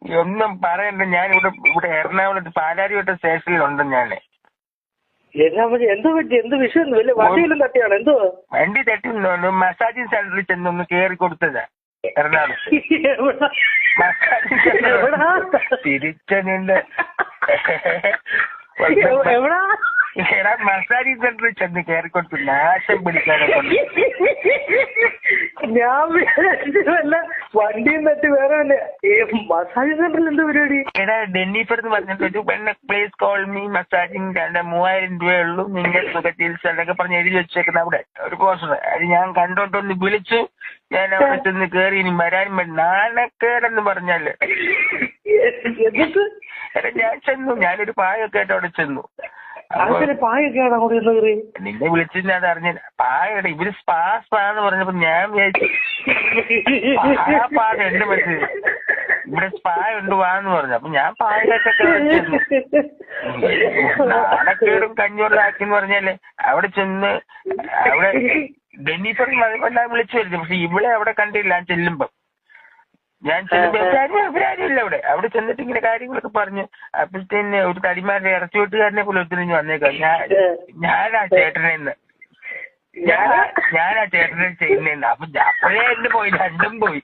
ഒന്നും പറയണ്ട. ഞാൻ ഇവിടെ എറണാകുളത്ത് പാലാരിവട്ട സ്റ്റേഷനിലുണ്ട് ഞാന്. എന്ത് പറ്റി? എന്ത് വിഷയം? വലിയ വണ്ടിയിലും തട്ടിയാണ്? എന്തോ വണ്ടി തട്ടി മസാജിങ് സെന്ററിൽ ചെന്നൊന്ന് കേറി കൊടുത്തതാ എറണാകുളത്ത്. മസാജിങ് സെന്റർ തിരിച്ചതിന്റെ എടാ മസാജിങ് സെന്ററിൽ ചെന്ന് കേറി കൊടുത്തു. നാശം പിടിക്കാനെ കൊണ്ട് ഞാൻ വല്ല വണ്ടിയും തട്ടി വേറെ മസാജ് സെന്ററിൽ എന്താ പരിപാടി? എടാ ഡെന്നിഫർന്ന് പറഞ്ഞിട്ട് പെണ്ണ പ്ലേസ് കോൾ മീ മസാജിങ് 3000 രൂപയുള്ളൂ, നിങ്ങൾ സുഖ ചികിത്സ എന്നൊക്കെ പറഞ്ഞ് എഴുതി വെച്ചേക്കുന്ന അവിടെ ഒരു പോസ്റ്റർ. അത് ഞാൻ കണ്ടോണ്ടൊന്ന് വിളിച്ചു. ഞാൻ അവിടെ ചെന്ന് കേറി ഇനി വരാനും നാണക്കേടെന്ന് പറഞ്ഞാല്. എടാ ഞാൻ ചെന്നു, ഞാനൊരു പായൊക്കെ ആയിട്ട് അവിടെ ചെന്നു. നിന്നെ വിളിച്ചിട്ട് അത് അറിഞ്ഞില്ല. പായയുടെ ഇവര് സ്പാന്ന് പറഞ്ഞപ്പോ ഞാൻ വിചാരിച്ചു പാട് എന്റെ മനസ്സിൽ ഇവിടെ സ്പാ ഉണ്ട് വാന്ന് പറഞ്ഞു. അപ്പൊ ഞാൻ പായൊക്കെ വെച്ചിരുന്നു. നാണക്കേടും കഞ്ഞൂറിലാക്കിന്ന് പറഞ്ഞാല് അവിടെ ചെന്ന് അവിടെ ഡെന്നിഫർ ഞാൻ വിളിച്ചു വരുന്നു. പക്ഷെ ഇവിടെ അവിടെ കണ്ടില്ല. ഞാൻ ചെല്ലുമ്പോ ഇവരാരുമില്ല അവിടെ ചെന്നിട്ട് ഇങ്ങനെ കാര്യങ്ങളൊക്കെ പറഞ്ഞു. അപ്പോഴത്തേന് ഒരു തടിമാരുടെ ഇറച്ചി വെട്ടുകാരനെ പോലെ ഒത്തിരി വന്നേക്കാം. ഞാനാ ചേട്ടനെന്ന് ഞാനാ ചേട്ടനെ ചെയ്യുന്നതെന്ന്. അപ്പൊ അപ്പോഴേ എന്നെ പോയി, രണ്ടും പോയി.